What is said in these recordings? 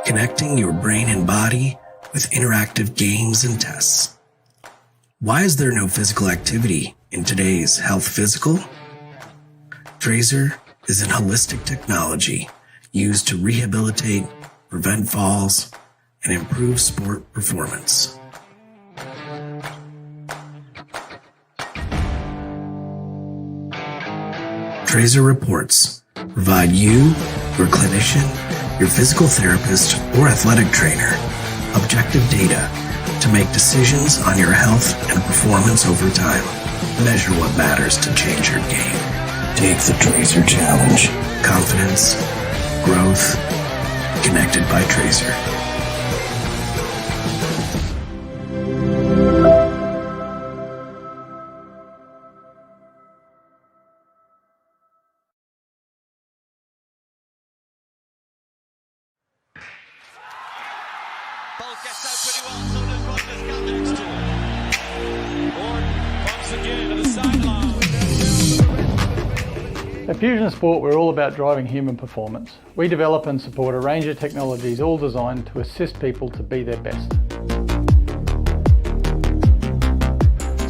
connecting your brain and body with interactive games and tests. Why is there no physical activity in today's health physical? Trazer is an holistic technology used to rehabilitate, prevent falls, and improve sport performance. Trazer reports provide you, your clinician, your physical therapist, or athletic trainer objective data to make decisions on your health and performance over time. Measure what matters to change your game. Take the Trazer Challenge. Confidence, growth, connected by Trazer. Bolt gets out pretty well, so does Rogers come next to him. Gordon comes again to the sideline. At Fusion Sport, we're all about driving human performance. We develop and support a range of technologies all designed to assist people to be their best.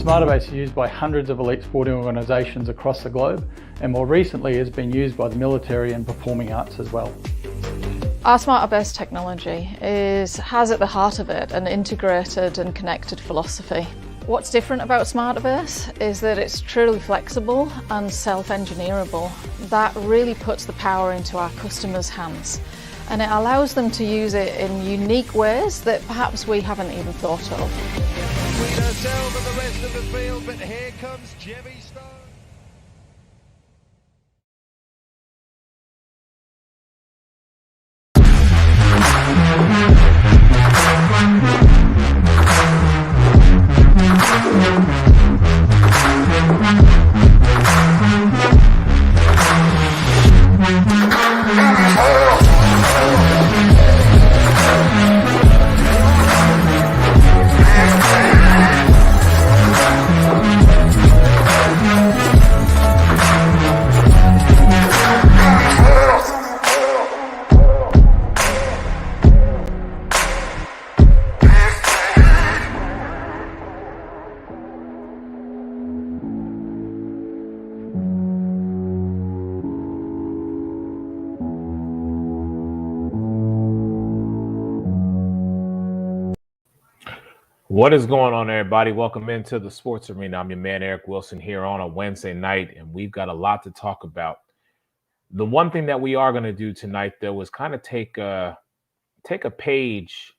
Smarterbase is used by hundreds of elite sporting organisations across the globe, and more recently has been used by the military and performing arts as well. Our Smarterbase technology has at the heart of it an integrated and connected philosophy. What's different about Smarterbase is that it's truly flexible and self-engineerable. That really puts the power into our customers' hands, and it allows them to use it in unique ways that perhaps we haven't even thought of. Between ourselves and the rest of the field, but here comes Jemmy Stone. What is going on, everybody? Welcome into the Sports Arena. I'm your man, Eric Wilson, here on a Wednesday night, and we've got a lot to talk about. The one thing that we are going to do tonight, though, is kind of take a page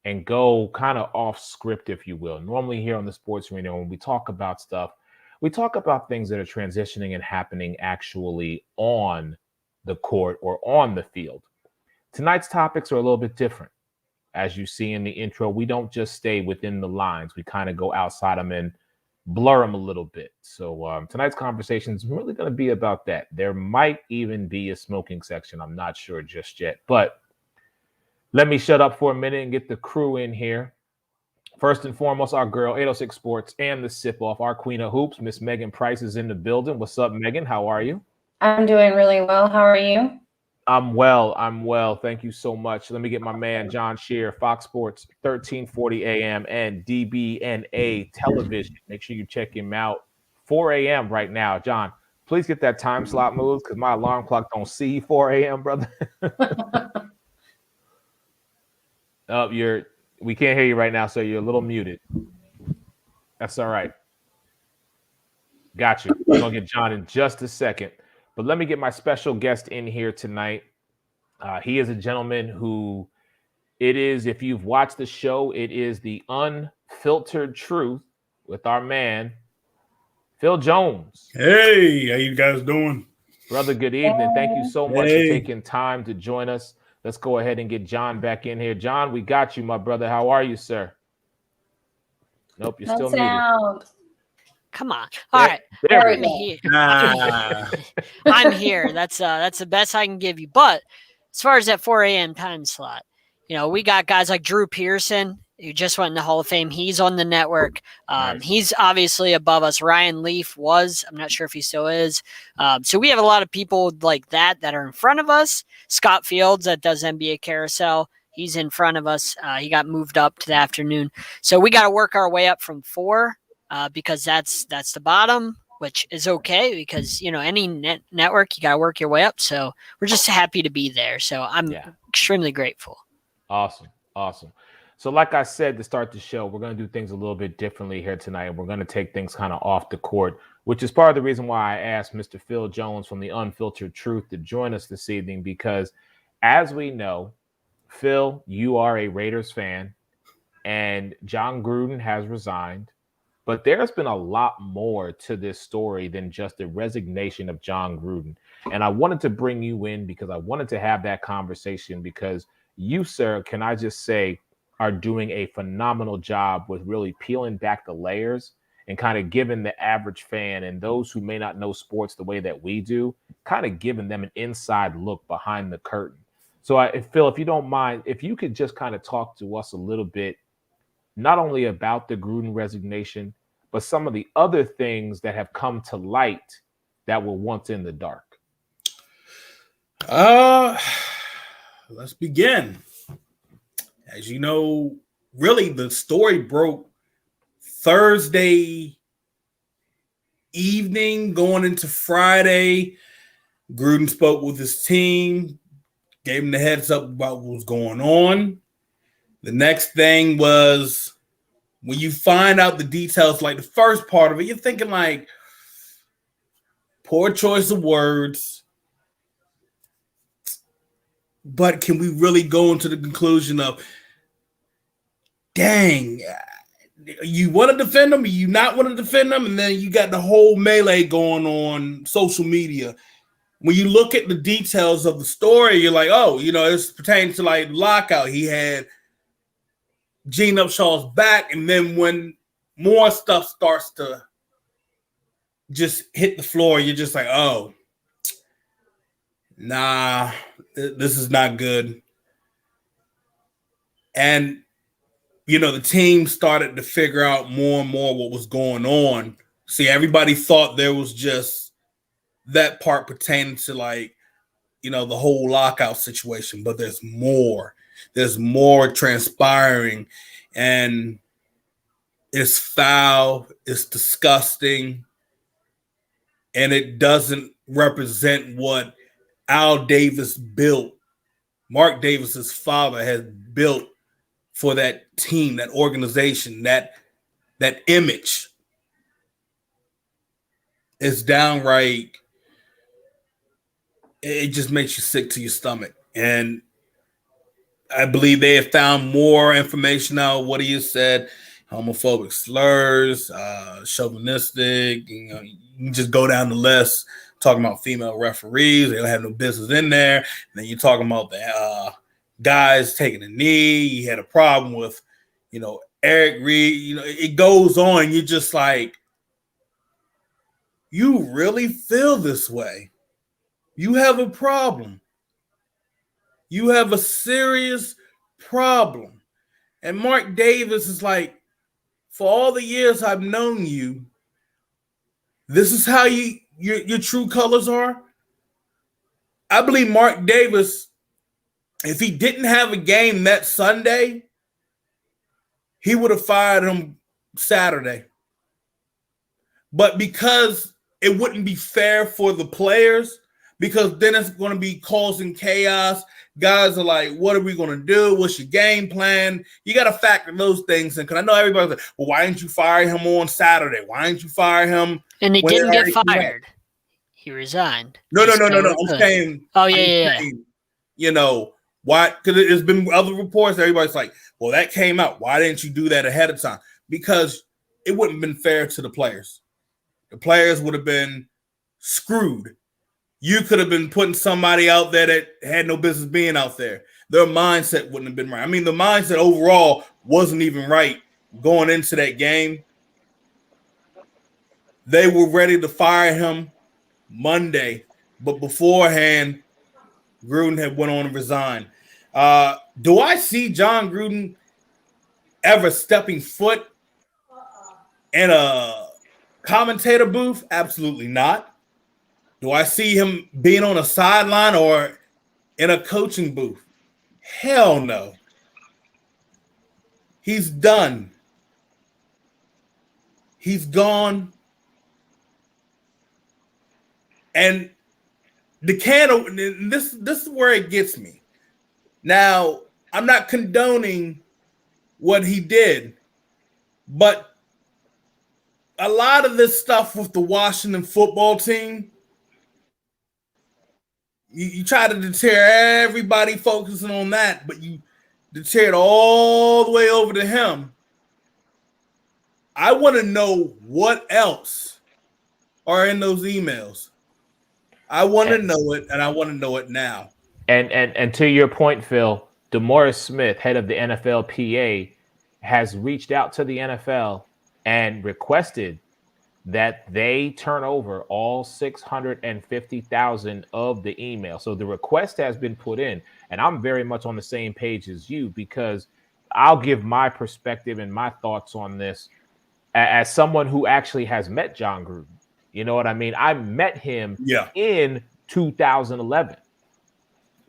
and go kind of off script, if you will. Normally here on the Sports Arena, when we talk about stuff, we talk about things that are transitioning and happening actually on the court or on the field. Tonight's topics are a little bit different. As you see in the intro, we don't just stay within the lines. We kind of go outside them and blur them a little bit. So tonight's conversation is really going to be about that. There might even be a smoking section. I'm not sure just yet. But let me shut up for a minute and get the crew in here. First and foremost, our girl, 806 Sports and the Sip Off, our queen of hoops, Miss Megan Price is in the building. What's up, Megan? How are you? I'm doing really well. How are you? I'm well. Thank you so much. Let me get my man, John Shear, Fox Sports, 1340 AM and DBNA Television. Make sure you check him out. 4 a.m. right now. John, please get that time slot moved because my alarm clock don't see 4 a.m., brother. We can't hear you right now, so you're a little muted. That's all right. Got you. We're going to get John in just a second. But let me get my special guest in here tonight. He is a gentleman who if you've watched the show, it is the Unfiltered Truth with our man, Phil Jones. Hey, how you guys doing? Brother, good evening. Thank you so much for taking time to join us. Let's go ahead and get John back in here. John, we got you, my brother. How are you, sir? Nope, you're still muted. Come on. All right. I'm here. I'm here. That's the best I can give you. But as far as that 4 a.m. time slot, we got guys like Drew Pearson who just went in the Hall of Fame. He's on the network. He's obviously above us. Ryan Leaf was. I'm not sure if he still is. So we have a lot of people like that are in front of us. Scott Fields that does NBA Carousel. He's in front of us. He got moved up to the afternoon. So we got to work our way up from 4 because that's the bottom, which is okay because, any network, you got to work your way up. So we're just happy to be there. So I'm extremely grateful. Awesome. So like I said to start the show, we're going to do things a little bit differently here tonight. We're going to take things kind of off the court, which is part of the reason why I asked Mr. Phil Jones from the Unfiltered Truth to join us this evening, because as we know, Phil, you are a Raiders fan, and Jon Gruden has resigned. But there's been a lot more to this story than just the resignation of Jon Gruden. And I wanted to bring you in because I wanted to have that conversation because you, sir, can I just say, are doing a phenomenal job with really peeling back the layers and kind of giving the average fan and those who may not know sports the way that we do, kind of giving them an inside look behind the curtain. So, Phil, if you don't mind, if you could just kind of talk to us a little bit, not only about the Gruden resignation, but some of the other things that have come to light that were once in the dark. Let's begin. As you know, really the story broke Thursday evening going into Friday. Gruden spoke with his team, gave him the heads up about what was going on. The next thing was when you find out the details, like the first part of it, you're thinking like, poor choice of words. But can we really go into the conclusion of, dang, you want to defend them, or you not want to defend them? And then you got the whole melee going on social media. When you look at the details of the story, you're like, oh, it's pertaining to like lockout. He had Gene Upshaw's back. And then when more stuff starts to just hit the floor, you're just like, oh, nah, this is not good. And, the team started to figure out more and more what was going on. See, everybody thought there was just that part pertaining to like, the whole lockout situation, but there's more. There's more transpiring, and it's foul, it's disgusting, and it doesn't represent what Al Davis built, Mark Davis's father has built for that team, that organization, that image. It's downright, it just makes you sick to your stomach. And I believe they have found more information out. What he has said, homophobic slurs, chauvinistic, you can just go down the list, talking about female referees. They don't have no business in there. And then you're talking about the guys taking a knee. He had a problem with, Eric Reed. It goes on. You're just like, you really feel this way. You have a problem. You have a serious problem. And Mark Davis is like, for all the years I've known you, this is how your true colors are. I believe Mark Davis, if he didn't have a game that Sunday, he would have fired him Saturday. But because it wouldn't be fair for the players, because then it's going to be causing chaos. Guys are like, what are we going to do? What's your game plan? You got to factor those things in. Because I know everybody's like, well, why didn't you fire him on Saturday? Why didn't you fire him? And he didn't get fired. He resigned. No. I'm saying. Oh, yeah. Saying, why? Because there's been other reports. Everybody's like, well, that came out. Why didn't you do that ahead of time? Because it wouldn't have been fair to the players. The players would have been screwed. You could have been putting somebody out there that had no business being out there. Their mindset wouldn't have been right. I mean, the mindset overall wasn't even right going into that game. They were ready to fire him Monday, but beforehand, Gruden had went on to resign. Do I see Jon Gruden ever stepping foot in a commentator booth? Absolutely not. Do I see him being on a sideline or in a coaching booth? Hell no. He's done. He's gone. And the this is where it gets me. Now, I'm not condoning what he did, but a lot of this stuff with the Washington football team, you try to deter everybody focusing on that, but you deter it all the way over to him. I want to know what else are in those emails. I want to know it, and I want to know it now. And to your point, Phil, DeMaurice Smith, head of the NFLPA, has reached out to the NFL and requested that they turn over all 650,000 of the email. So the request has been put in, and I'm very much on the same page as you, because I'll give my perspective and my thoughts on this as someone who actually has met John Gruden. You know what I mean? I met him in 2011.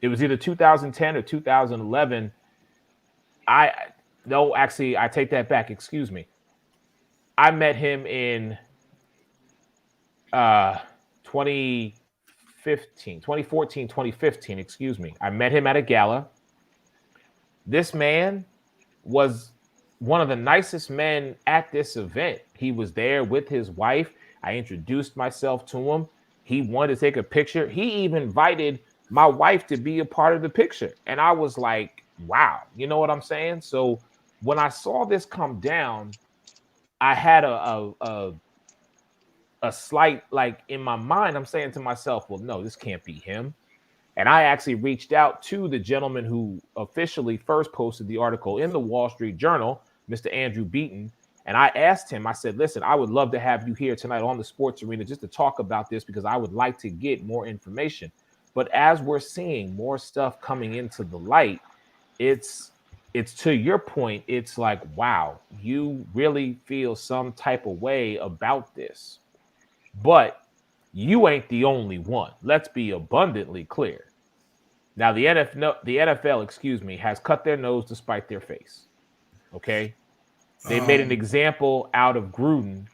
It was either 2010 or 2011. I take that back. Excuse me. I met him in 2014, excuse me. I met him at a gala. This man was one of the nicest men at this event. He was there with his wife. I introduced myself to him. He wanted to take a picture. He even invited my wife to be a part of the picture. And I was like, wow, you know what I'm saying? So when I saw this come down, I had a slight, like, in my mind, I'm saying to myself, well, no, this can't be him. And I actually reached out to the gentleman who officially first posted the article in the Wall Street Journal, Mr. Andrew Beaton. And I asked him, I said, listen, I would love to have you here tonight on the Sports Arena just to talk about this, because I would like to get more information. But as we're seeing more stuff coming into the light, it's to your point, it's like, wow, you really feel some type of way about this. But you ain't the only one. Let's be abundantly clear. Now, the NFL, has cut their nose to spite their face. Okay? They made an example out of Gruden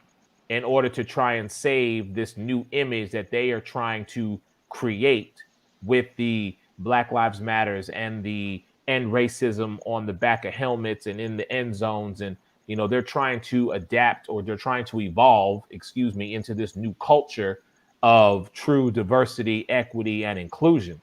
in order to try and save this new image that they are trying to create with the Black Lives Matters and the end racism on the back of helmets and in the end zones. And, you know, they're trying to adapt, or they're trying to evolve, into this new culture of true diversity, equity, and inclusion.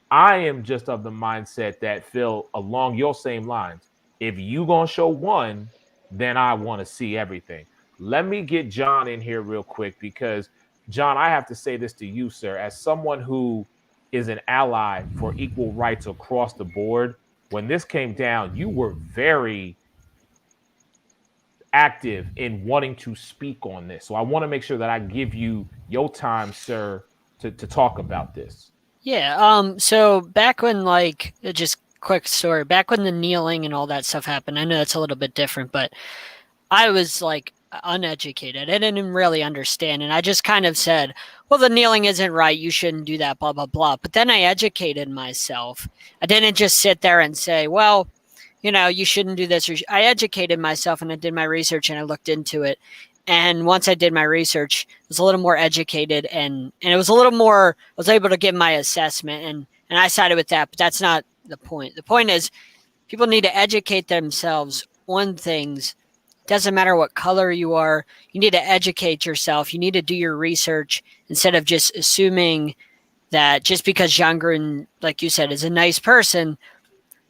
I am just of the mindset that, Phil, along your same lines, if you gonna show one, then I want to see everything. Let me get John in here real quick, because, John, I have to say this to you, sir, as someone who is an ally for equal rights across the board. When this came down, you were very active in wanting to speak on this. So I want to make sure that I give you your time, sir, to talk about this. Yeah. So back when, like, just quick story, back when the kneeling and all that stuff happened, I know that's a little bit different, but I was like uneducated. I didn't really understand. And I just kind of said, well, the kneeling isn't right. You shouldn't do that, blah, blah, blah. But then I educated myself. I didn't just sit there and say, well, you know, you shouldn't do this. I educated myself, and I did my research, and I looked into it. And once I did my research, I was a little more educated, and it was a little more, I was able to give my assessment, and I sided with that, but that's not the point. The point is, people need to educate themselves on things. It doesn't matter what color you are. You need to educate yourself. You need to do your research instead of just assuming that just because John Gruden, like you said, is a nice person,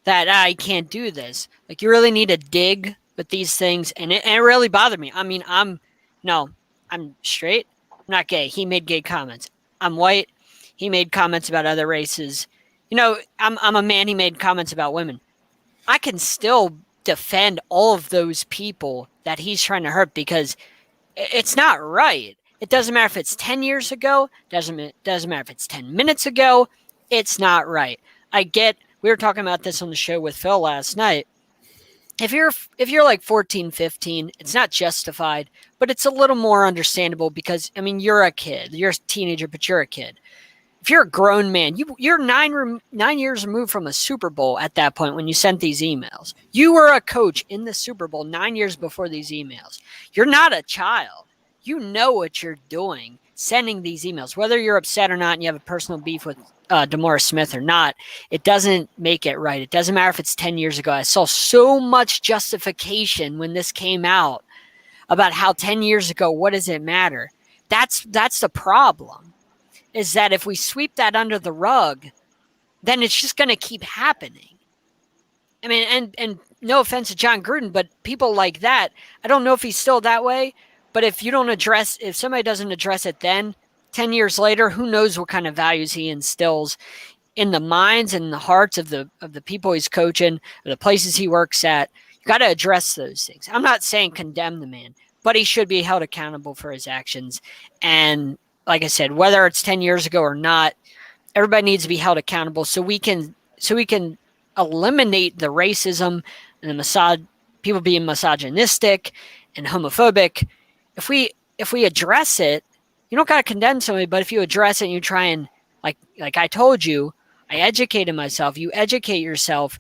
that I can't do this. Like, you really need to dig with these things, and it really bothered me. I mean, I'm straight. I'm not gay. He made gay comments. I'm white. He made comments about other races. You know, I'm a man. He made comments about women. I can still defend all of those people that he's trying to hurt, because it's not right. It doesn't matter if it's 10 years ago. Doesn't matter if it's 10 minutes ago. It's not right. I get. We were talking about this on the show with Phil last night. if you're like 14, 15, it's not justified, but it's a little more understandable because, I mean, you're a kid. You're a teenager, but you're a kid. If you're a grown man, you're 9 years removed from a Super Bowl at that point when you sent these emails. You were a coach in the Super Bowl 9 years before these emails. You're not a child. You know what you're doing sending these emails. Whether you're upset or not and you have a personal beef with DeMaurice Smith or not, it doesn't make it right. It doesn't matter if it's 10 years ago. I saw so much justification when this came out about how 10 years ago, what does it matter? That's the problem, is that if we sweep that under the rug, then it's just going to keep happening. I mean, and no offense to John Gruden, but people like that, I don't know if he's still that way, but if somebody doesn't address it then, 10 years later, who knows what kind of values he instills in the minds and the hearts of the people he's coaching, or the places he works at. You got to address those things. I'm not saying condemn the man, but he should be held accountable for his actions. And like I said, whether it's 10 years ago or not, everybody needs to be held accountable so we can eliminate the racism and the people being misogynistic and homophobic. If we address it, you don't got to condemn somebody, but if you address it and you try and, like I told you, I educated myself, you educate yourself,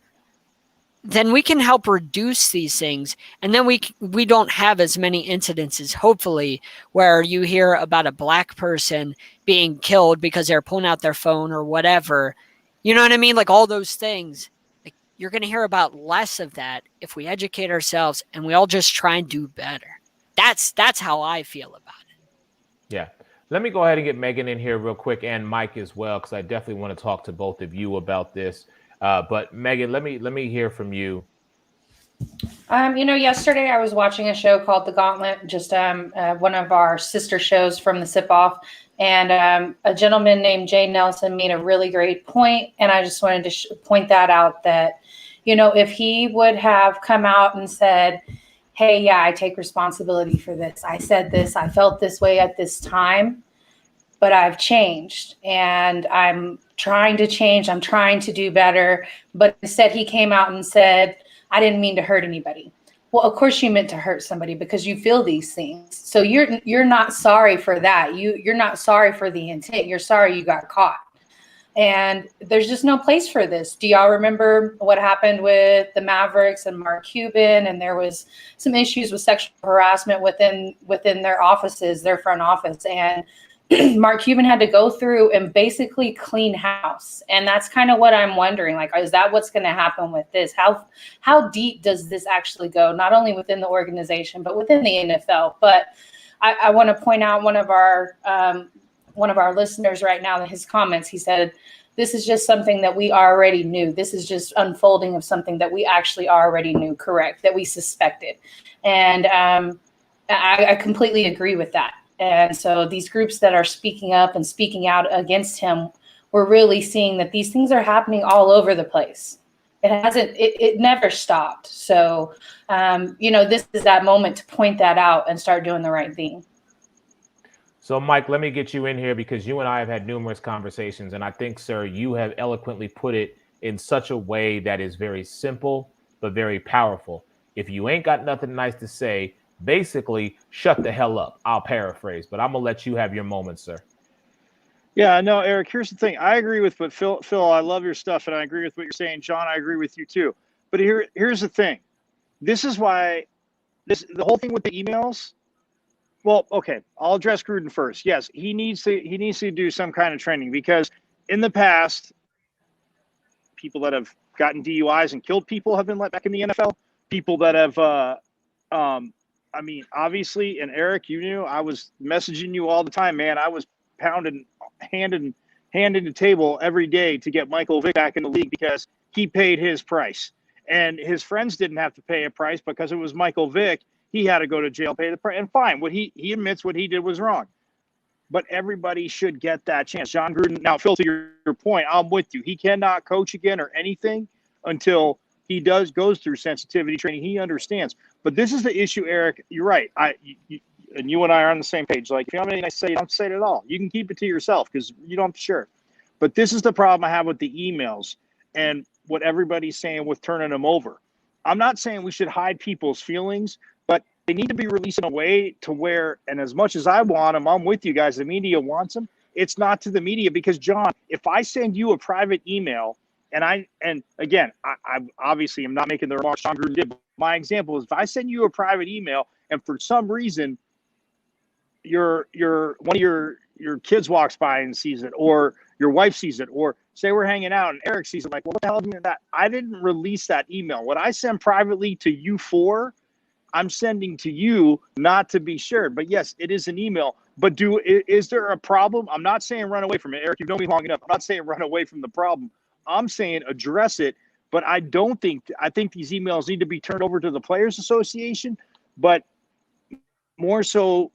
then we can help reduce these things. And then we don't have as many incidences, hopefully, where you hear about a black person being killed because they're pulling out their phone or whatever. You know what I mean? Like all those things. Like, you're going to hear about less of that if we educate ourselves and we all just try and do better. That's how I feel about it. Yeah. Let me go ahead and get Megan in here real quick, and Mike as well, because I definitely want to talk to both of you about this. But Megan, let me hear from you. Yesterday I was watching a show called The Gauntlet, just one of our sister shows from the Sip Off, and a gentleman named Jay Nelson made a really great point, and I just wanted to point that out, that, if he would have come out and said, hey, yeah, I take responsibility for this. I said this. I felt this way at this time, but I've changed and I'm trying to change. I'm trying to do better. But instead he came out and said, I didn't mean to hurt anybody. Well, of course you meant to hurt somebody because you feel these things. So you're not sorry for that. You're not sorry for the intent. You're sorry you got caught. And there's just no place for this. Do y'all remember what happened with the Mavericks and Mark Cuban? And there was some issues with sexual harassment within their offices, their front office. And Mark Cuban had to go through and basically clean house. And that's kind of what I'm wondering. Like, is that what's going to happen with this? How deep does this actually go? Not only within the organization, but within the NFL. But I want to point out one of our listeners right now in his comments. He said, this is just something that we already knew. This is just unfolding of something that we actually already knew, correct, that we suspected. And I completely agree with that. And so these groups that are speaking up and speaking out against him, we're really seeing that these things are happening all over the place. It never stopped. So, this is that moment to point that out and start doing the right thing. So, Mike, let me get you in here because you and I have had numerous conversations, and I think, sir, you have eloquently put it in such a way that is very simple but very powerful. If you ain't got nothing nice to say, basically, shut the hell up. I'll paraphrase, but I'm going to let you have your moment, sir. Yeah, no, Eric, here's the thing. I agree with what Phil, I love your stuff, and I agree with what you're saying. John, I agree with you too. But here's the thing. This is why the whole thing with the emails. Well, okay, I'll address Gruden first. Yes, he needs to do some kind of training because in the past, people that have gotten DUIs and killed people have been let back in the NFL. People that have, obviously, and Eric, you knew I was messaging you all the time, man. I was pounding hand in the table every day to get Michael Vick back in the league because he paid his price, and his friends didn't have to pay a price because it was Michael Vick. He had to go to jail, pay the price, and fine. What he admits what he did was wrong, but everybody should get that chance. John Gruden. Now, Phil, to your point, I'm with you. He cannot coach again or anything until he goes through sensitivity training. He understands. But this is the issue, Eric. You're right. And you and I are on the same page. Like, if you don't have anything to say, don't say it at all. You can keep it to yourself because you don't have to share. But this is the problem I have with the emails and what everybody's saying with turning them over. I'm not saying we should hide people's feelings, but they need to be released in a way to where, and as much as I want them, I'm with you guys, the media wants them. It's not to the media because, John, if I send you a private email, and again, I obviously am not making the remarks Jon Gruden did, but my example is if I send you a private email and for some reason one of your kids walks by and sees it, or your wife sees it, or say we're hanging out and Eric sees it, like, well, what the hell is that? I didn't release that email. What I send privately to you I'm sending to you not to be shared. But yes, it is an email. But is there a problem? I'm not saying run away from it. Eric, you've known me long enough. I'm not saying run away from the problem. I'm saying address it. But I think these emails need to be turned over to the Players Association, but more so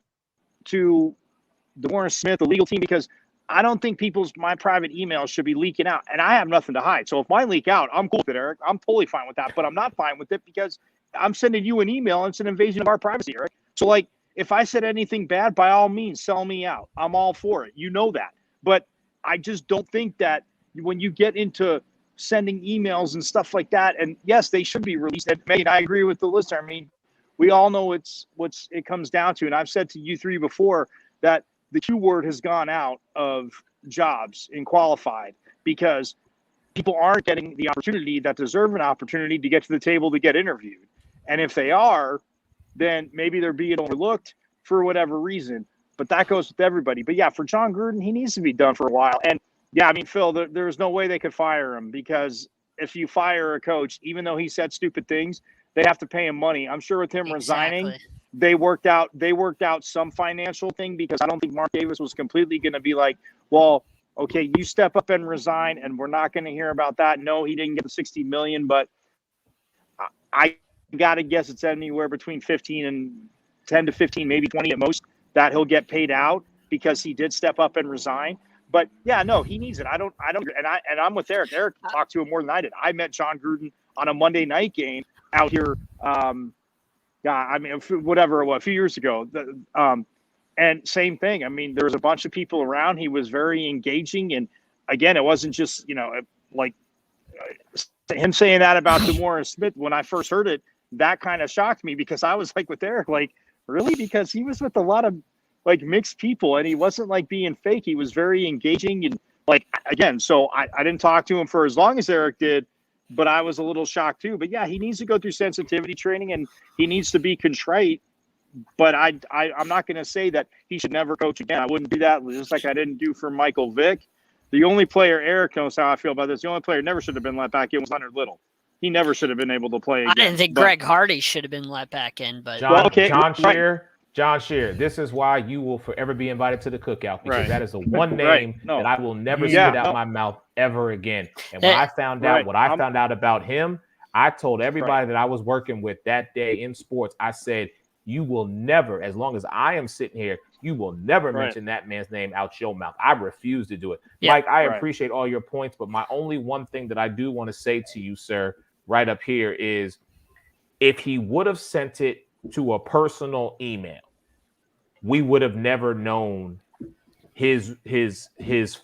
to DeMaurice Smith, the legal team, because I don't think my private emails should be leaking out. And I have nothing to hide. So if mine leak out, I'm cool with it, Eric. I'm totally fine with that. But I'm not fine with it because I'm sending you an email and it's an invasion of our privacy, Eric. So, like, if I said anything bad, by all means, sell me out. I'm all for it. You know that. But I just don't think that when you get into sending emails and stuff like that, and yes, they should be released. And Megan, I agree with the listener. I mean, we all know it comes down to, and I've said to you three before, that the Q word has gone out of jobs in qualified because people aren't getting the opportunity that deserve an opportunity to get to the table to get interviewed. And if they are, then maybe they're being overlooked for whatever reason. But that goes with everybody. But yeah, for Jon Gruden, he needs to be done for a while. And yeah, I mean, Phil, there's no way they could fire him because if you fire a coach, even though he said stupid things, they have to pay him money. I'm sure with him resigning, they worked out some financial thing because I don't think Mark Davis was completely going to be like, well, okay, you step up and resign, and we're not going to hear about that. No, he didn't get the $60 million, but I got to guess it's anywhere between 10 to 15, maybe 20 at most that he'll get paid out because he did step up and resign. But yeah, no, he needs it. I don't, and I'm with Eric. Eric talked to him more than I did. I met Jon Gruden on a Monday night game out here. Whatever it was, a few years ago. And same thing. I mean, there was a bunch of people around. He was very engaging. And again, it wasn't just, like him saying that about DeMaurice Smith. When I first heard it, that kind of shocked me because I was like with Eric, like, really? Because he was with a lot of like mixed people and he wasn't like being fake. He was very engaging and like, again, so I didn't talk to him for as long as Eric did, but I was a little shocked too. But yeah, he needs to go through sensitivity training and he needs to be contrite. But I'm not going to say that he should never coach again. I wouldn't do that, just like I didn't do for Michael Vick. The only player, Eric knows how I feel about this, the only player never should have been let back in was Leonard Little. He never should have been able to play again. I didn't think Greg Hardy should have been let back in, but John Scheer, this is why you will forever be invited to the cookout because that is the one name that I will never spit out my mouth ever again. And when I found out what I found out about him, I told everybody that I was working with that day in sports, I said, you will never, as long as I am sitting here, you will never mention that man's name out your mouth. I refuse to do it. Mike, I appreciate all your points, but my only one thing that I do want to say to you, sir, right up here is if he would have sent it to a personal email, we would have never known his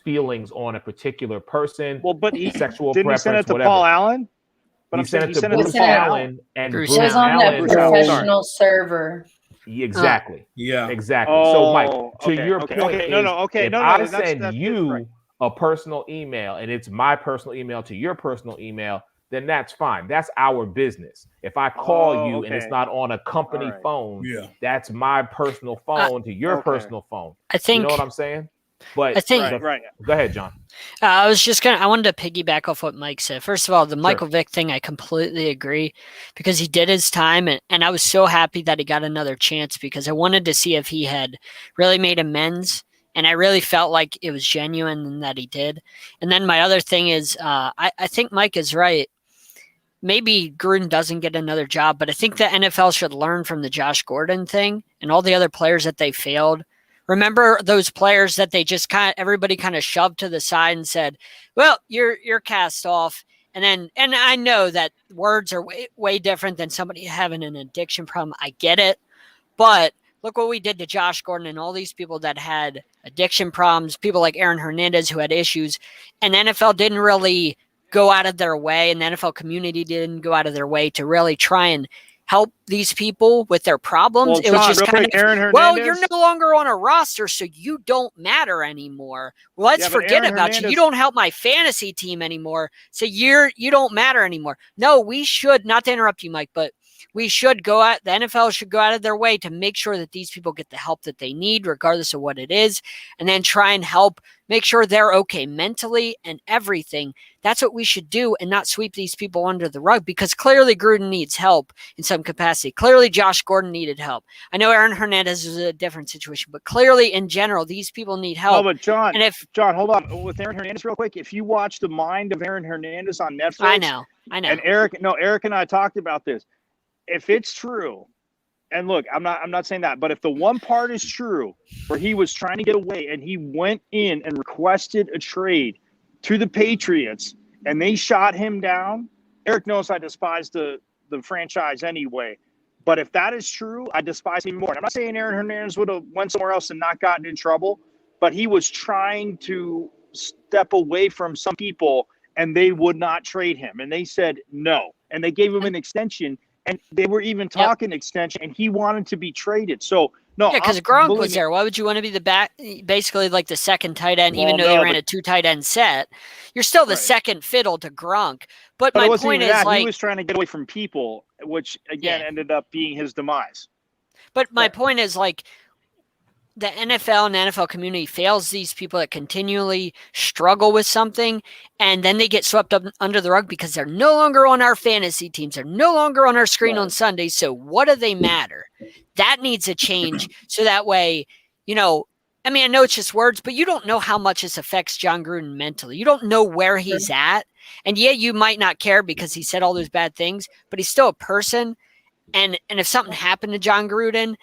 feelings on a particular person. Well, but sexual didn't preference, he send it to whatever. Paul Allen? But he sent it to Bruce Allen and Bruce Allen. It was on that professional server. Exactly. Yeah. Exactly. Oh, so, Mike, to your point, if I send you a personal email and it's my personal email to your personal email, then that's fine. That's our business. If I call you and it's not on a company phone, that's my personal phone to your personal phone. I think, you know what I'm saying? But I think, go ahead, John. I wanted to piggyback off what Mike said. First of all, the Michael Vick thing, I completely agree because he did his time and I was so happy that he got another chance because I wanted to see if he had really made amends. And I really felt like it was genuine and that he did. And then my other thing is, I think Mike is right. Maybe Gruden doesn't get another job, but I think the NFL should learn from the Josh Gordon thing and all the other players that they failed. Remember those players that they just everybody kind of shoved to the side and said, well, you're cast off. And I know that words are way, way different than somebody having an addiction problem. I get it. But look what we did to Josh Gordon and all these people that had addiction problems, people like Aaron Hernandez who had issues, and the NFL didn't really go out of their way, and the NFL community didn't go out of their way to really try and help these people with their problems. Well, It was John, just real kind quick, of, Aaron well, Hernandez- you're no longer on a roster, so you don't matter anymore. Let's Yeah, but forget Aaron about you. Hernandez- You don't help my fantasy team anymore, so you don't matter anymore. No, we should, not to interrupt you, Mike, but we should go out, the NFL should go out of their way to make sure that these people get the help that they need, regardless of what it is, and then try and help make sure they're okay mentally and everything. That's what we should do, and not sweep these people under the rug, because clearly Gruden needs help in some capacity. Clearly Josh Gordon needed help. I know Aaron Hernandez is a different situation, but clearly in general, these people need help. No, but John, And if John, hold on. With Aaron Hernandez, real quick, if you watch The Mind of Aaron Hernandez on Netflix, I know. and Eric and I talked about this. If it's true, and look, I'm not saying that, but if the one part is true, where he was trying to get away and he went in and requested a trade to the Patriots and they shot him down, Eric knows I despise the franchise anyway. But if that is true, I despise him even more. And I'm not saying Aaron Hernandez would have went somewhere else and not gotten in trouble, but he was trying to step away from some people and they would not trade him. And they said no. And they gave him an extension. And they were even talking extension, and he wanted to be traded. So, no. Yeah, because Gronk was there. Why would you want to be the back, basically like the second tight end, even though they ran a 2 tight end set? You're still the second fiddle to Gronk. But my point is, like, he was trying to get away from people, which again ended up being his demise. But my point is, like, the NFL and the NFL community fails these people that continually struggle with something, and then they get swept up under the rug because they're no longer on our fantasy teams. They're no longer on our screen on Sundays. So what do they matter? That needs a change. So that way, I know it's just words, but you don't know how much this affects John Gruden mentally. You don't know where he's at. And yeah, you might not care because he said all those bad things, but he's still a person. And if something happened to John Gruden and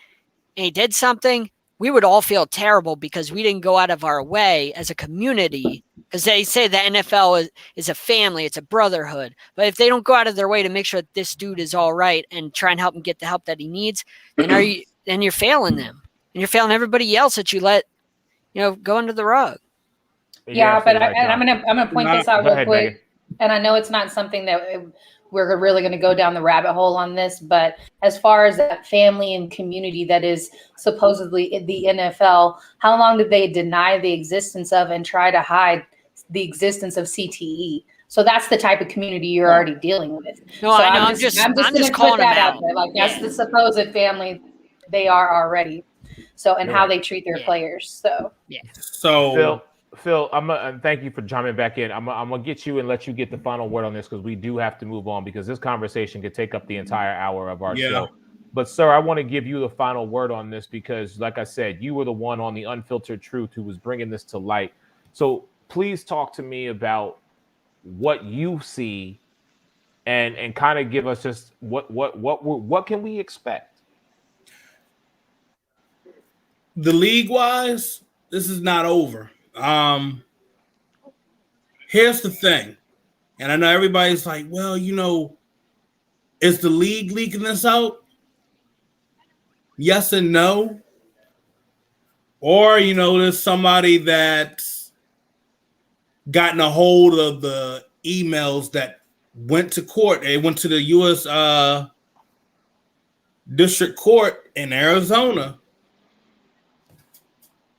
he did something, we would all feel terrible because we didn't go out of our way as a community, because they say the NFL is a family, it's a brotherhood. But if they don't go out of their way to make sure that this dude is all right and try and help him get the help that he needs, then you're failing them. And you're failing everybody else that you let, go under the rug. Yeah, but I'm gonna point this out real quick. Megan. And I know it's not something that we're really going to go down the rabbit hole on this, but as far as that family and community that is supposedly in the NFL, how long did they deny the existence of and try to hide the existence of CTE? So that's the type of community you're already dealing with. No, so I know. I'm just calling that out there. Like, that's the supposed family they are already. So, and how they treat their players. So, So Phil, thank you for jumping back in. I'm gonna get you and let you get the final word on this, because we do have to move on, because this conversation could take up the entire hour of our show. But sir, I want to give you the final word on this, because like I said, you were the one on the Unfiltered Truth who was bringing this to light. So please talk to me about what you see and kind of give us just what can we expect? The league wise, this is not over. Here's the thing, and I know everybody's like, well, is the league leaking this out? Yes and no. Or, there's somebody that's gotten a hold of the emails that went to court. They went to the U.S. District Court in Arizona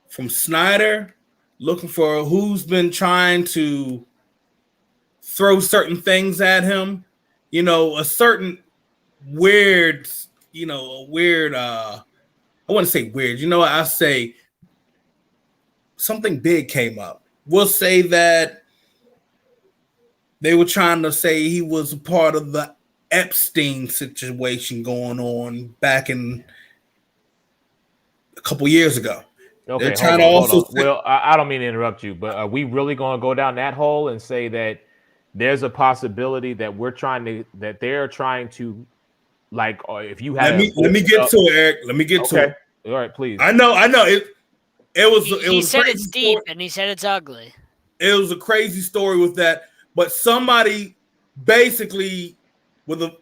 from Snyder, looking for who's been trying to throw certain things at him. A certain weird, I wouldn't say weird. I say something big came up. We'll say that they were trying to say he was a part of the Epstein situation going on back in a couple years ago. Okay, hold on. Well, I don't mean to interrupt you, but are we really going to go down that hole and say that there's a possibility that they're trying to, like, or if you have, let me get to it, Eric. Let me get to it. All right, please. I know. He said it's deep, and he said it's ugly. It was a crazy story with that, but somebody basically got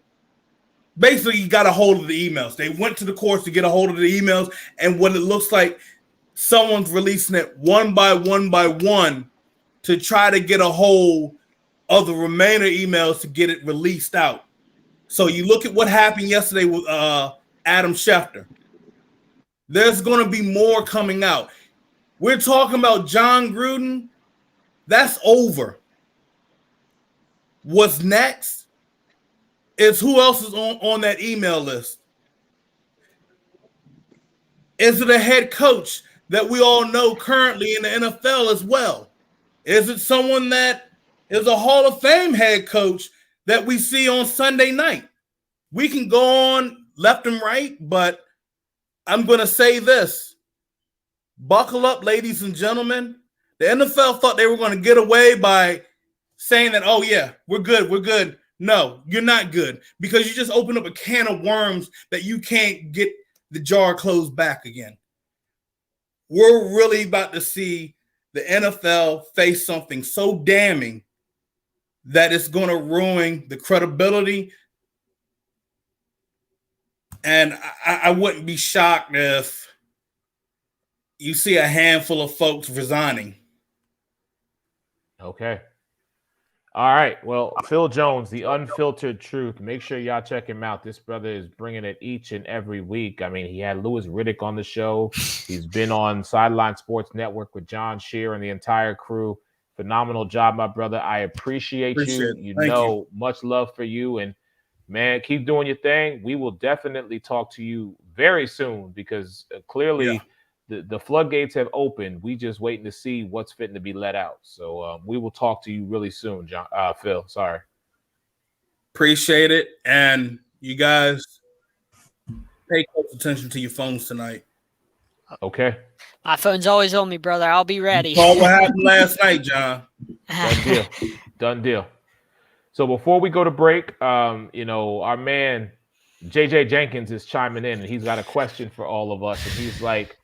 a hold of the emails. They went to the courts to get a hold of the emails, and what it looks like, someone's releasing it one by one to try to get a hold of the remainder emails to get it released out. So you look at what happened yesterday with Adam Schefter. There's going to be more coming out. We're talking about John Gruden. That's over. What's next is who else is on that email list. Is it a head coach that we all know currently in the NFL as well? Is it someone that is a Hall of Fame head coach that we see on Sunday night? We can go on left and right, but I'm going to say this. Buckle up, ladies and gentlemen. The NFL thought they were going to get away by saying that, oh, yeah, we're good. No, you're not good, because you just opened up a can of worms that you can't get the jar closed back again. We're really about to see the NFL face something so damning that it's going to ruin the credibility. And I wouldn't be shocked if you see a handful of folks resigning. Okay. All right. Well, Phil Jones, the Unfiltered Truth. Make sure y'all check him out. This brother is bringing it each and every week. I mean, he had Louis Riddick on the show. He's been on Sideline Sports Network with John Shear and the entire crew. Phenomenal job, my brother. I appreciate you. You know, much love for you. And, man, keep doing your thing. We will definitely talk to you very soon, because clearly the floodgates have opened. We just waiting to see what's fitting to be let out. So we will talk to you really soon, Phil. Sorry. Appreciate it. And you guys pay close attention to your phones tonight. Okay. My phone's always on me, brother. I'll be ready. You saw what happened last night, John. Done deal. So before we go to break, our man JJ Jenkins is chiming in, and he's got a question for all of us. And he's like,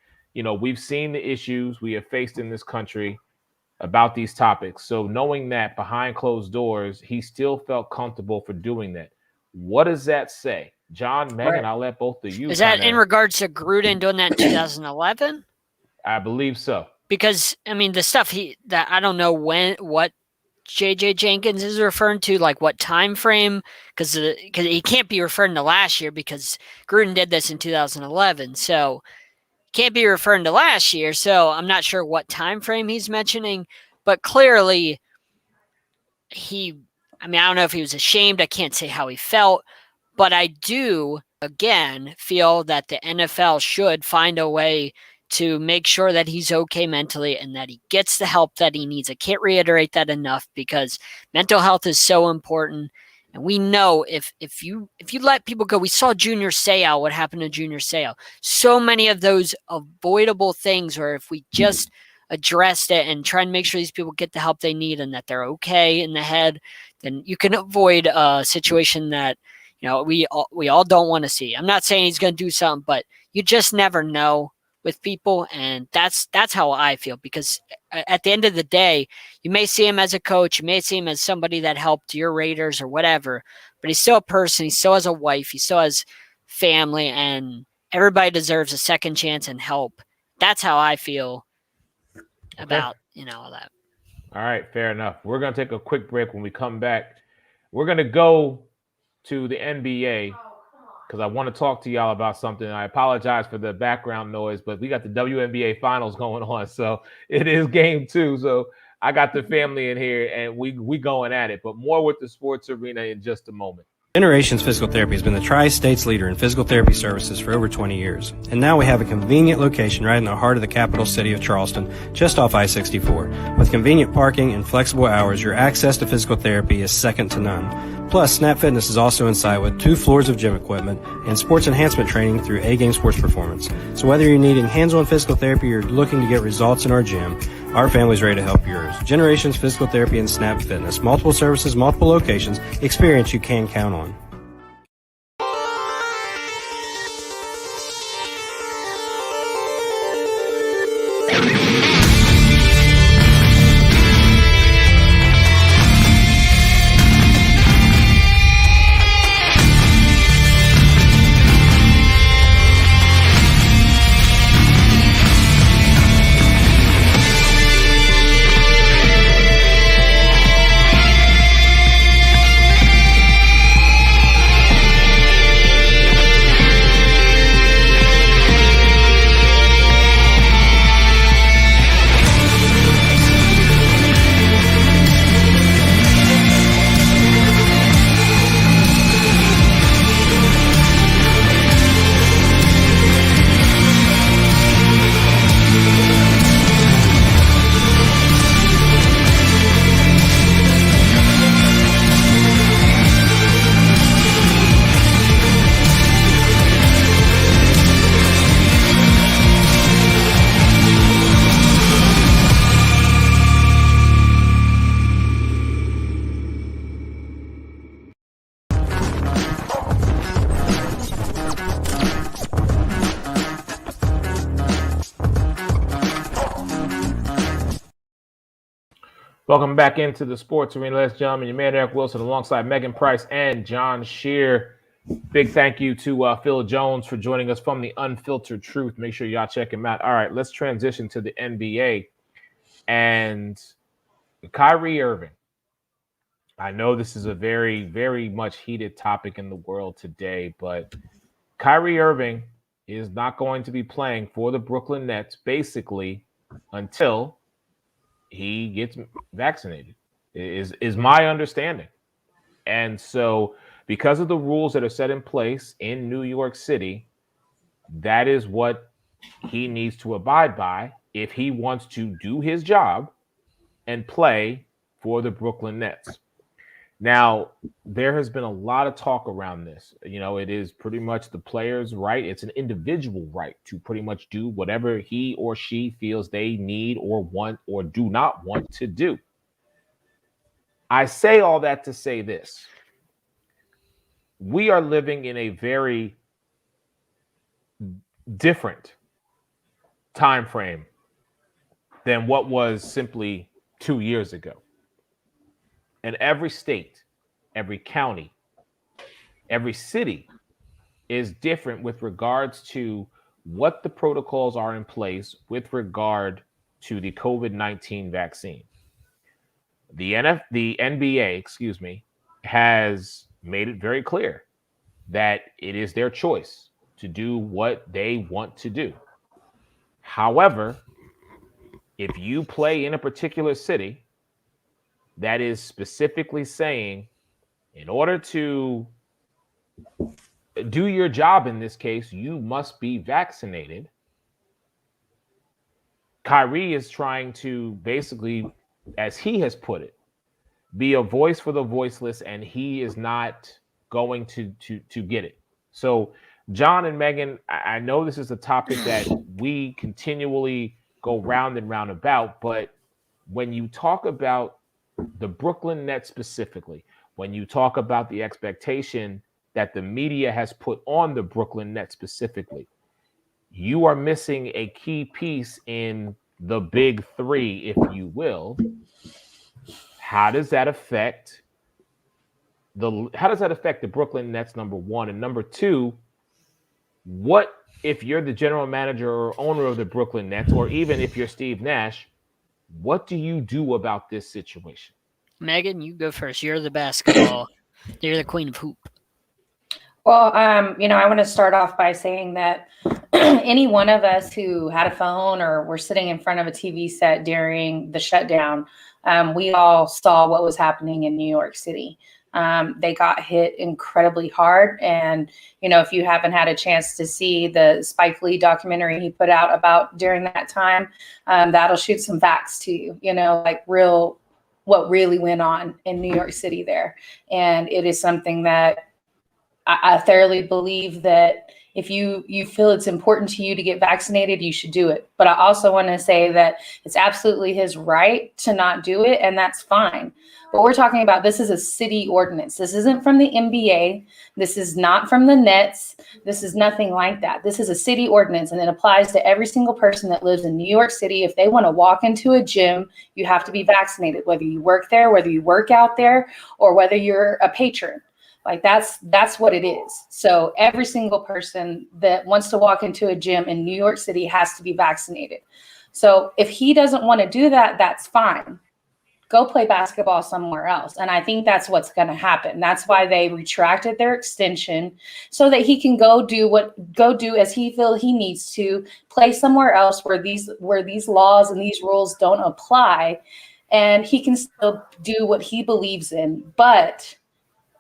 we've seen the issues we have faced in this country about these topics. So knowing that behind closed doors, he still felt comfortable for doing that. What does that say? John, Megan, I'll let both of you. Is that in regards to Gruden doing that in 2011? I believe so. Because, I mean, the stuff that I don't know what JJ Jenkins is referring to, like what time frame, because he can't be referring to last year, because Gruden did this in 2011. So can't be referring to last year, so I'm not sure what time frame he's mentioning, but clearly I don't know if he was ashamed. I can't say how he felt, but I do, again, feel that the NFL should find a way to make sure that he's okay mentally and that he gets the help that he needs. I can't reiterate that enough, because mental health is so important. And we know if you let people go, we saw Junior Seau, what happened to Junior Seau. So many of those avoidable things, where if we just addressed it and try and make sure these people get the help they need and that they're okay in the head, then you can avoid a situation that we all don't want to see. I'm not saying he's going to do something, but you just never know with people, and that's how I feel, because at the end of the day, you may see him as a coach, you may see him as somebody that helped your Raiders or whatever, but he's still a person, he still has a wife, he still has family, and everybody deserves a second chance and help. That's how I feel about all that. All right, fair enough. We're going to take a quick break. When we come back, we're going to go to the NBA, because I want to talk to y'all about something. I apologize for the background noise, but we got the WNBA finals going on, so it is game 2. So I got the family in here, and we going at it. But more with the Sports Arena in just a moment. Generations Physical Therapy has been the Tri-State's leader in physical therapy services for over 20 years. And now we have a convenient location right in the heart of the capital city of Charleston, just off I-64. With convenient parking and flexible hours, your access to physical therapy is second to none. Plus, Snap Fitness is also in sight with 2 floors of gym equipment and sports enhancement training through A-Game Sports Performance. So whether you're needing hands-on physical therapy or looking to get results in our gym, our family's ready to help yours. Generations Physical Therapy and Snap Fitness. Multiple services, multiple locations. Experience you can count on. Welcome back into the Sports Arena, ladies and gentlemen. Your man Eric Wilson alongside Megan Price and John Shear. Big thank you to Phil Jones for joining us from the Unfiltered Truth. Make sure y'all check him out. All right, let's transition to the NBA and Kyrie Irving. I know this is a very, very much heated topic in the world today, but Kyrie Irving is not going to be playing for the Brooklyn Nets basically until he gets vaccinated, is my understanding. And so because of the rules that are set in place in New York City, that is what he needs to abide by if he wants to do his job and play for the Brooklyn Nets. Now, there has been a lot of talk around this. You know, it is pretty much the player's right. It's an individual right to pretty much do whatever he or she feels they need or want or do not want to do. I say all that to say this. We are living in a very different time frame than what was simply 2 years ago. And every state, every county, every city is different with regards to what the protocols are in place with regard to the COVID-19 vaccine. The NBA, has made it very clear that it is their choice to do what they want to do. However, if you play in a particular city, that is specifically saying, in order to do your job in this case, you must be vaccinated. Kyrie is trying to basically, as he has put it, be a voice for the voiceless, and he is not going to get it. So, John and Megan, I know this is a topic that we continually go round and round about, but when you talk about the Brooklyn Nets specifically, when you talk about the expectation that the media has put on the Brooklyn Nets specifically, you are missing a key piece in the big three, if you will. How does that affect the Brooklyn Nets, number one? And number two, what if you're the general manager or owner of the Brooklyn Nets, or even if you're Steve Nash, what do you do about this situation? Megan, you go first. You're the basketball. You're the queen of hoop. Well, I want to start off by saying that any one of us who had a phone or were sitting in front of a TV set during the shutdown, we all saw what was happening in New York City. They got hit incredibly hard. And, if you haven't had a chance to see the Spike Lee documentary he put out about during that time, that'll shoot some facts to you, what really went on in New York City there. And it is something that I thoroughly believe that if you feel it's important to you to get vaccinated, you should do it. But I also want to say that it's absolutely his right to not do it, and that's fine. But we're talking about, this is a city ordinance. This isn't from the NBA. This is not from the Nets. This is nothing like that. This is a city ordinance, and it applies to every single person that lives in New York City. If they want to walk into a gym, you have to be vaccinated, whether you work there, whether you work out there, or whether you're a patron. Like that's what it is. So every single person that wants to walk into a gym in New York City has to be vaccinated. So if he doesn't want to do that, that's fine. Go play basketball somewhere else. And I think that's what's going to happen. That's why they retracted their extension, so that he can go do as he feels he needs to, play somewhere else where these laws and these rules don't apply, and he can still do what he believes in. But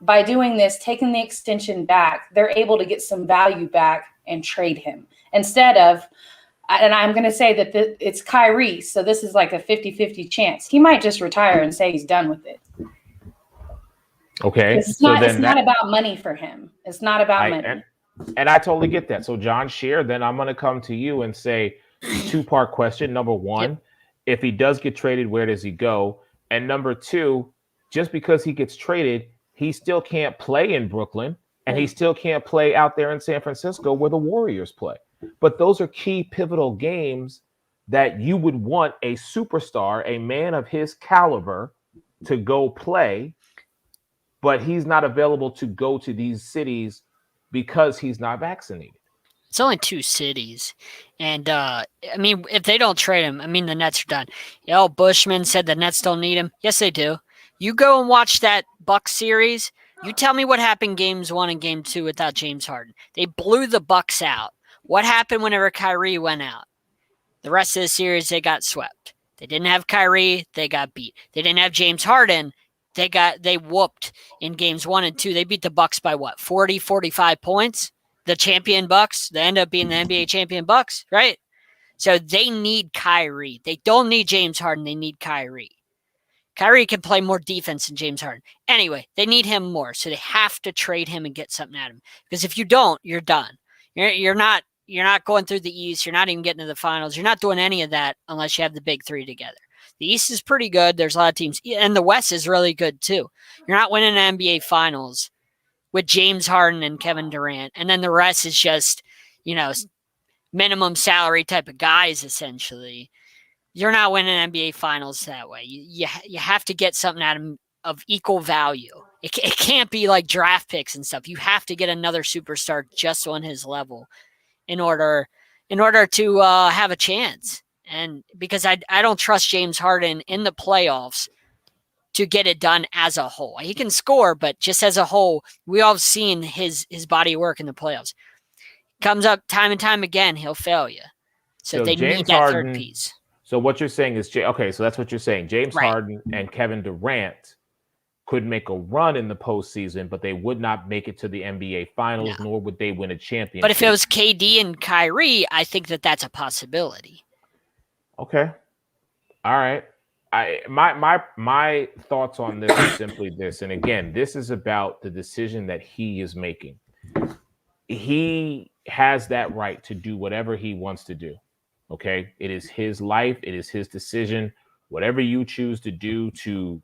by doing this, taking the extension back, they're able to get some value back and trade him instead of, and I'm going to say that it's Kyrie, so this is like a 50-50 chance. He might just retire and say he's done with it. Okay. It's not about money for him. It's not about money. And I totally get that. So John Shear, then I'm going to come to you and say, two-part question. Number one, if he does get traded, where does he go? And number two, just because he gets traded, he still can't play in Brooklyn, and he still can't play out there in San Francisco where the Warriors play. But those are key pivotal games that you would want a superstar, a man of his caliber, to go play, but he's not available to go to these cities because he's not vaccinated? It's only 2 cities. And, I mean, if they don't trade him, I mean, the Nets are done. Bushman said the Nets don't need him. Yes, they do. You go and watch that Bucks series. You tell me what happened games 1 and game 2 without James Harden. They blew the Bucks out. What happened whenever Kyrie went out? The rest of the series, they got swept. They didn't have Kyrie. They got beat. They didn't have James Harden. They whooped in games 1 and 2. They beat the Bucks by what? 40, 45 points? The champion Bucks, they end up being the NBA champion Bucks, right? So they need Kyrie. They don't need James Harden. They need Kyrie. Kyrie can play more defense than James Harden. Anyway, they need him more, so they have to trade him and get something out of him. Because if you don't, you're done. You're not going through the East. You're not even getting to the finals. You're not doing any of that unless you have the big 3 together. The East is pretty good. There's a lot of teams, and the West is really good too. You're not winning an NBA Finals with James Harden and Kevin Durant, and then the rest is just, minimum salary type of guys, essentially. You're not winning NBA Finals that way. You have to get something out of equal value. It can't be like draft picks and stuff. You have to get another superstar just on his level in order to have a chance. And because I don't trust James Harden in the playoffs to get it done as a whole. He can score, but just as a whole, we all have seen his body work in the playoffs. Comes up time and time again, he'll fail you. So they James need that Harden, third piece. So what you're saying is, okay, so that's what you're saying. James Right. Harden and Kevin Durant could make a run in the postseason, but they would not make it to the NBA Finals, nor would they win a championship. But if it was KD and Kyrie, I think that's a possibility. Okay. All right. My thoughts on this is simply this. And again, this is about the decision that he is making. He has that right to do whatever he wants to do. Okay. It is his life. It is his decision. Whatever you choose to do to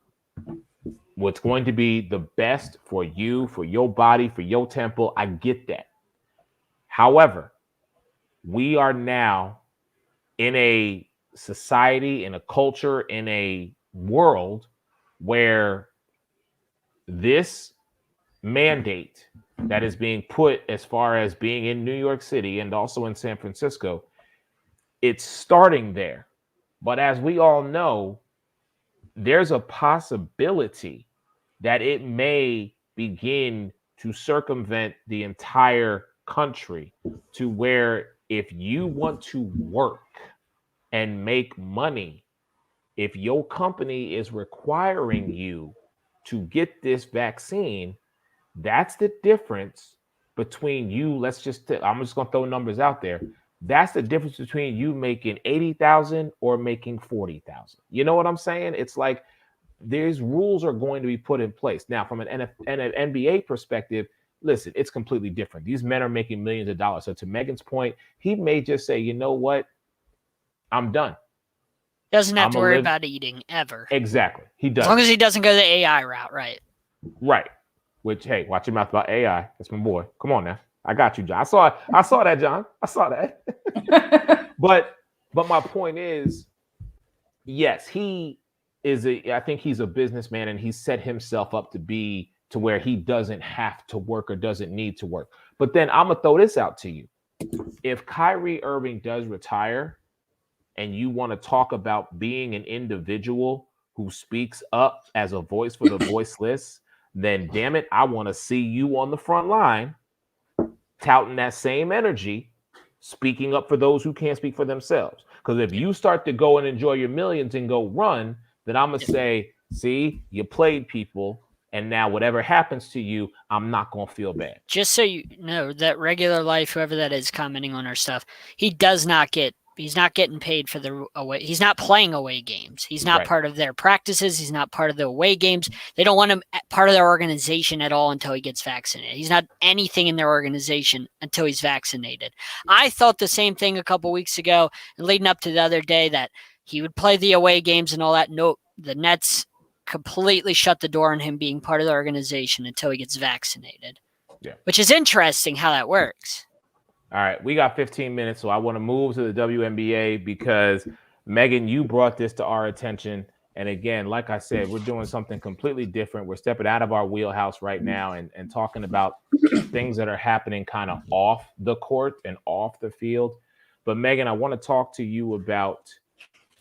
what's going to be the best for you, for your body, for your temple, I get that. However, we are now in a society, in a culture, in a world where this mandate that is being put as far as being in New York City and also in San Francisco, it's starting there. But as we all know, there's a possibility that it may begin to circumvent the entire country to where if you want to work and make money, if your company is requiring you to get this vaccine, that's the difference between you. I'm just going to throw numbers out there. That's the difference between you making 80,000 or making 40,000. You know what I'm saying? It's like these rules are going to be put in place. Now, from an NBA perspective, listen, it's completely different. These men are making millions of dollars. So to Megan's point, he may just say, you know what? I'm done. Doesn't have to worry about eating ever. Exactly. He does. As long as he doesn't go the AI route, right? Right. Which, hey, watch your mouth about AI. That's my boy. Come on now. I got you, John. I saw that, John. I saw that. But my point is, yes, I think he's a businessman, and he set himself up to where he doesn't have to work or doesn't need to work. But then I'm gonna throw this out to you. If Kyrie Irving does retire, and you want to talk about being an individual who speaks up as a voice for the voiceless, then damn it, I want to see you on the front line touting that same energy, speaking up for those who can't speak for themselves. Because if you start to go and enjoy your millions and go run, then I'm going to say, see, you played people, and now whatever happens to you, I'm not going to feel bad. Just so you know, that Regular Life, whoever that is commenting on our stuff, he's not getting paid for the away. He's not playing away games. He's not part of their practices. He's not part of the away games. They don't want him part of their organization at all until he gets vaccinated. He's not anything in their organization until he's vaccinated. I thought the same thing a couple weeks ago and leading up to the other day that he would play the away games and all that. Nope. The Nets completely shut the door on him being part of the organization until he gets vaccinated. Yeah. Which is interesting how that works. All right, we got 15 minutes, so I want to move to the WNBA because Megan, you brought this to our attention. And again, like I said, we're doing something completely different. We're stepping out of our wheelhouse right now and talking about things that are happening kind of off the court and off the field. But Megan, I want to talk to you about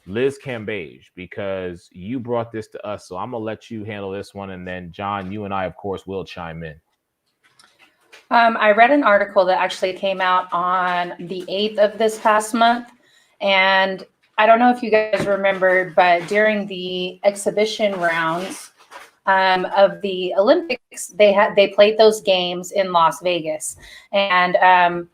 Liz Cambage because you brought this to us. So I'm going to let you handle this one. And then, John, you and I, of course, will chime in. I read an article that actually came out on the 8th of this past month. And I don't know if you guys remember, but during the exhibition rounds of the Olympics, they played those games in Las Vegas. And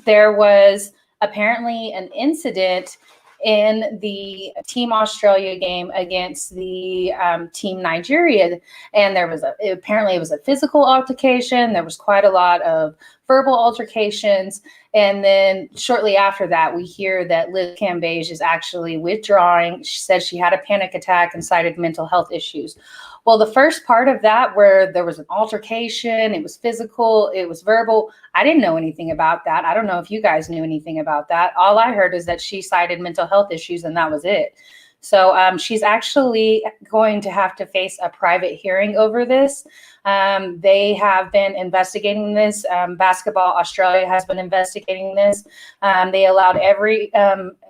there was apparently an incident in the Team Australia game against the Team Nigeria. And apparently it was a physical altercation. There was quite a lot of verbal altercations. And then shortly after that, we hear that Liz Cambage is actually withdrawing. She said she had a panic attack and cited mental health issues. Well, the first part of that, where there was an altercation, it was physical, it was verbal, I didn't know anything about that. I don't know if you guys knew anything about that. All I heard is that she cited mental health issues and that was it. So she's actually going to have to face a private hearing over this. They have been investigating this. Basketball Australia has been investigating this. They allowed every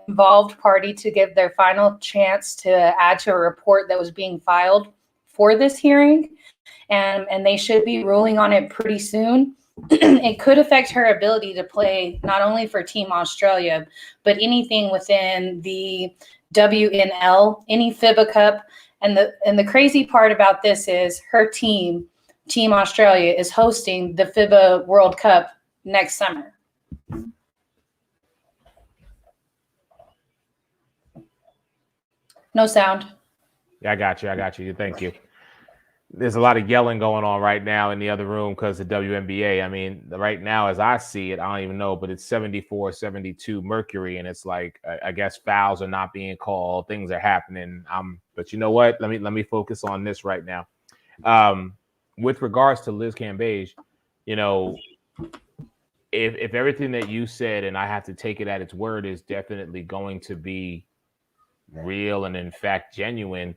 involved party to give their final chance to add to a report that was being filed for this hearing. And they should be ruling on it pretty soon. It could affect her ability to play not only for Team Australia, but anything within the WNL, any FIBA Cup. And the crazy part about this is her team, Team Australia, is hosting the FIBA World Cup next summer. No sound. Yeah, I got you. Thank you. There's a lot of yelling going on right now in the other room because of WNBA. I mean, right now, as I see it, I don't even know, but it's 74, 72 Mercury. And it's like, I guess fouls are not being called. Things are happening. But you know what? Let me focus on this right now. With regards to Liz Cambage, you know, if everything that you said, and I have to take it at its word, is definitely going to be real and in fact genuine,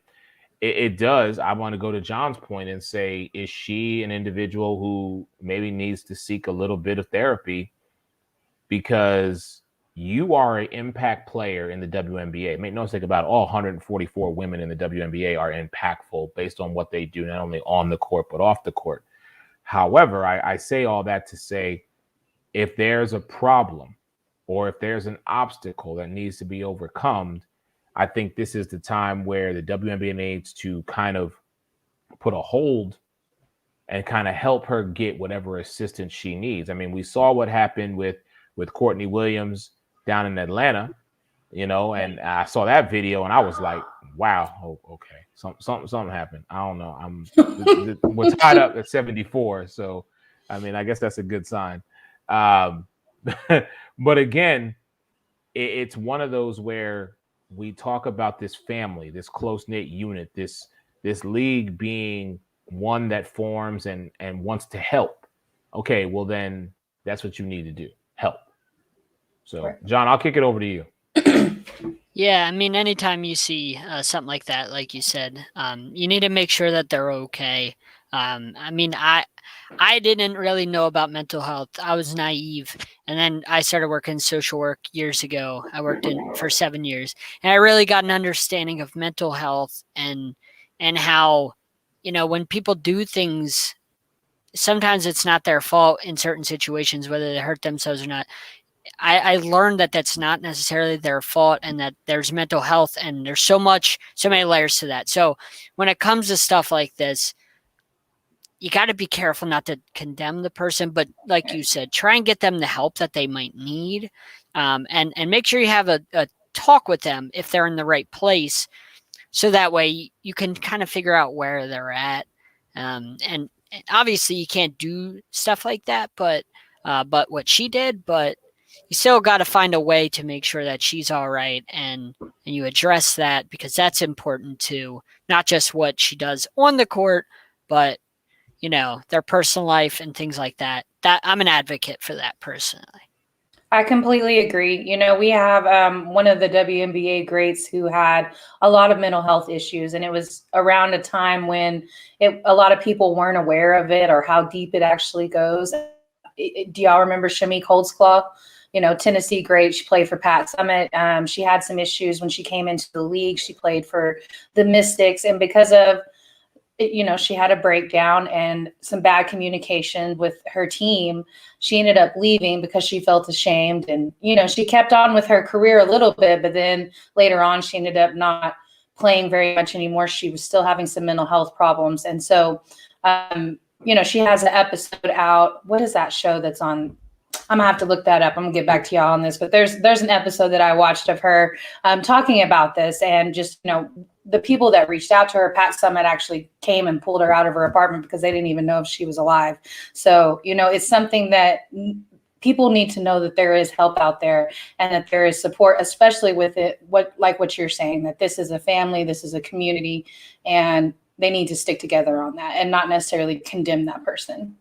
it does. I want to go to John's point and say, is she an individual who maybe needs to seek a little bit of therapy? Because you are an impact player in the WNBA. Make no mistake about it, all 144 women in the WNBA are impactful based on what they do, not only on the court, but off the court. However, I say all that to say, if there's a problem or if there's an obstacle that needs to be overcome, I think this is the time where the WNBA needs to kind of put a hold and kind of help her get whatever assistance she needs. I mean, we saw what happened with Courtney Williams down in Atlanta, you know, and I saw that video and I was like, wow, okay, something happened. I don't know. We're tied up at 74. So, I mean, I guess that's a good sign. But again, it's one of those where we talk about this family, this close-knit unit, this league being one that forms and wants to help. Okay, well then that's what you need to do, help. So, John, I'll kick it over to you. Yeah, I mean, anytime you see something like that, like you said, you need to make sure that they're okay. I mean, I didn't really know about mental health. I was naive. And then I started working social work years ago. I worked for 7 years. And I really got an understanding of mental health and how, you know, when people do things, sometimes it's not their fault in certain situations, whether they hurt themselves or not. I learned that that's not necessarily their fault and that there's mental health and there's so many layers to that. So when it comes to stuff like this, you got to be careful not to condemn the person, but like you said, try and get them the help that they might need. And make sure you have a talk with them if they're in the right place. So that way you can kind of figure out where they're at. And obviously you can't do stuff like that, but what she did, but you still got to find a way to make sure that she's all right. And you address that because that's important too. Not just what she does on the court, but you know, their personal life and things like that. That I'm an advocate for that personally. I completely agree. You know, we have one of the WNBA greats who had a lot of mental health issues, and it was around a time when a lot of people weren't aware of it or how deep it actually goes. Do y'all remember Shamik Holdsclaw? You know, Tennessee great. She played for Pat Summitt. She had some issues when she came into the league. She played for the Mystics, and because of she had a breakdown and some bad communication with her team. She ended up leaving because she felt ashamed. And, she kept on with her career a little bit, but then later on, she ended up not playing very much anymore. She was still having some mental health problems. And so, she has an episode out. What is that show that's on? I'm gonna have to look that up. I'm gonna get back to y'all on this, but there's an episode that I watched of her talking about this, and just, the people that reached out to her. Pat Summitt actually came and pulled her out of her apartment because they didn't even know if she was alive. So, it's something that people need to know, that there is help out there and that there is support, especially with it, what you're saying, that this is a family, this is a community, and they need to stick together on that and not necessarily condemn that person.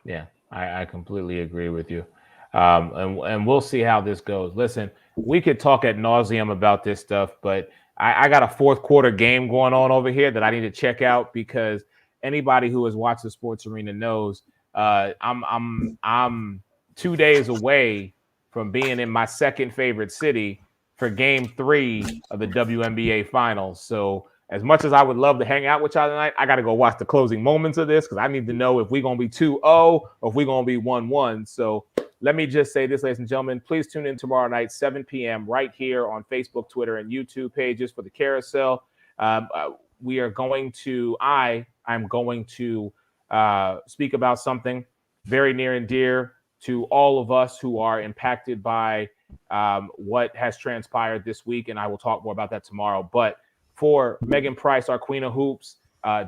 Yeah, I completely agree with you. And we'll see how this goes. Listen, we could talk ad nauseum about this stuff, but I got a fourth quarter game going on over here that I need to check out, because anybody who has watched the Sports Arena knows I'm 2 days away from being in my second favorite city for Game 3 of the WNBA Finals. So as much as I would love to hang out with y'all tonight, I got to go watch the closing moments of this, because I need to know if we're going to be 2-0 or if we're going to be 1-1. So let me just say this, ladies and gentlemen, please tune in tomorrow night, 7 p.m. right here on Facebook, Twitter, and YouTube pages for the Carousel. We are going to, I'm going to speak about something very near and dear to all of us who are impacted by what has transpired this week, and I will talk more about that tomorrow. But for Megan Price, our Queen of Hoops,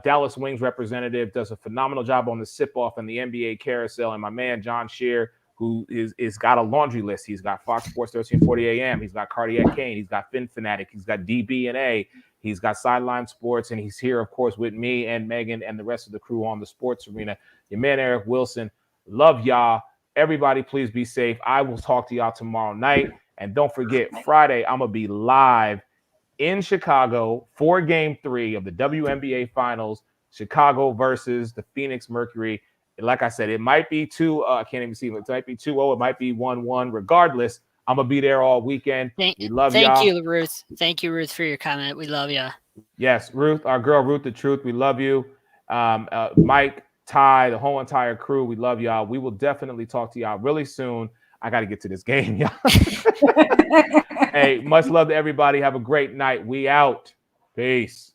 Dallas Wings representative, does a phenomenal job on the sip-off and the NBA Carousel, and my man John Shear, who is got a laundry list. He's got Fox Sports 1340 AM. He's got Cardiac Kane. He's got Fin Fanatic. He's got DB&A. He's got Sideline Sports. And he's here, of course, with me and Megan and the rest of the crew on the Sports Arena. Your man, Eric Wilson. Love y'all. Everybody, please be safe. I will talk to y'all tomorrow night. And don't forget, Friday, I'm going to be live in Chicago for Game 3 of the WNBA Finals. Chicago versus the Phoenix Mercury. Like I said, it might be 2. I can't even see. It might be 2-0. It might be 1-1. Regardless, I'm gonna be there all weekend. We love y'all. Thank you, Ruth. Thank you, Ruth, for your comment. We love you. Yes, Ruth, our girl, Ruth the Truth. We love you. Mike, Ty, the whole entire crew. We love y'all. We will definitely talk to y'all really soon. I got to get to this game, y'all. Hey, much love to everybody. Have a great night. We out. Peace.